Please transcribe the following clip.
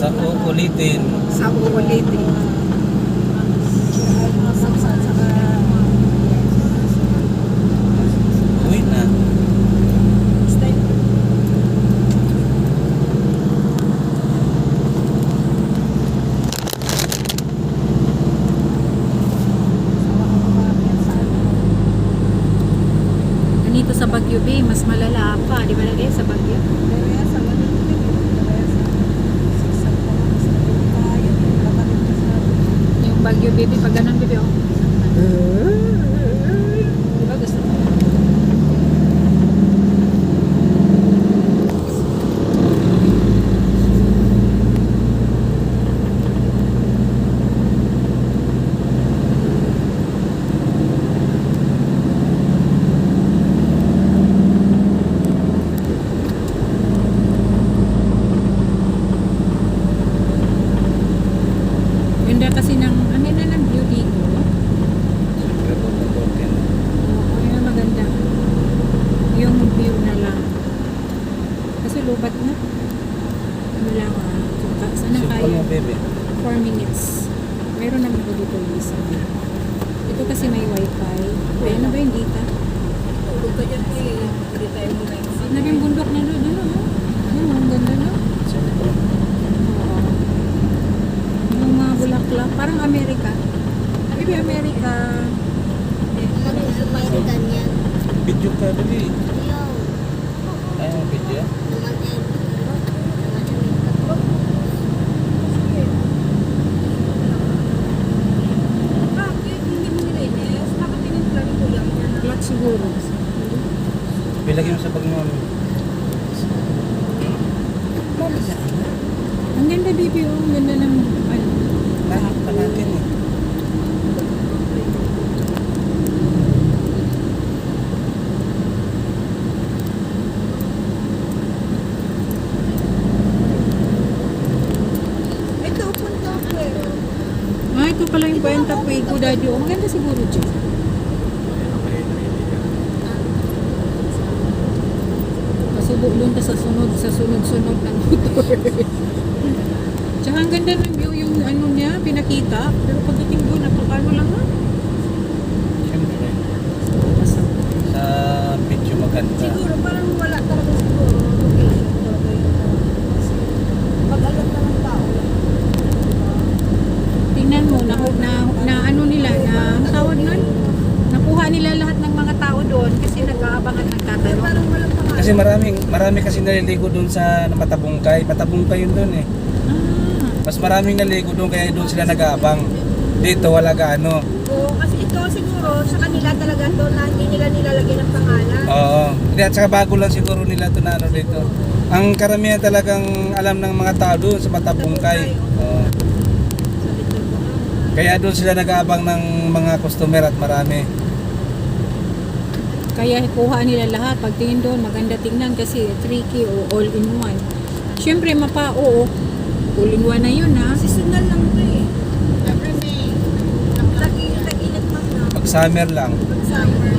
Sa ulitin. Sa uulitin. Uwi na. Ganito sa Baguio Bay, mas malala pa. Di ba lagi sa Baguio? Yung Baguio baby, pag ganun baby, oh. Di ba gusto mo? Ganda kasi ng, ano na ng view dito. Siyempre, tututukin. Oo, yun ang maganda. Yung view na lang. Kasi lubat na. Ano lang saan na Simple kaya? mo, baby. 4 minutes. Meron naman ko dito isa. Ito kasi may wifi. Ay, ano ba yung data? Tulog ka dyan eh. Hindi tayo muna yung Naging bundok na doon. Ano? Ano? Ang ganda na. Simple. Oo. Yung mga bulaklak. Parang Amerika. Maybe Amerika. Video ka, baby. Ay, video. Bakit? Hindi mo nilinis? Bakit tinimpla ni Kuya? Black siguro. Bilagay mo sa bag mo. Ang ganda baby. Oh. Ang ganda ng ano. Lahat pa natin eh. Ito, punta ko eh. Ah, ito pala yung kwenta ko. Iko daddy. Oh, maganda siguro dyan. Kasubo doon ka sa sunod-sunod ng motor. Tsaka ang ganda ng view yung ano niya, pinakita. Pero pagdating doon, napakano lang ha? Siyempre. Sa video maganda. Siguro, parang wala talaga siguro. Location talaga yun. Pag alam na ng tao. Tingnan mo, na ano nila, na ang tawag nun? Nakuha nila lahat ng mga tao doon kasi nag-aabang at Pero nagtatanong. parang walang pangalan. Kasi marami kasi naliligo doon sa Matabungkay. Matabungkay yun doon eh. Ah, Mas maraming naligo doon kaya doon sila nag-aabang. Dito wala gaano. Oo, kasi ito siguro sa kanila talaga to na hindi nila nilalagyan ng pangalan. Oo. Hindi, at saka bago lang siguro nila ito na ano dito. Ang karamihan talagang alam ng mga tao doon sa Matabungkay. Oo. Sa little ko. Kaya doon sila nag-aabang ng mga customer at marami. kaya kuha nila lahat. Pagtingin doon, maganda tingnan kasi 3K o all-in-one. Siyempre, oo. All-in-one na yun ha. Seasonal lang ito eh. Every May. Tag-init man na. Pag summer lang. Pag summer.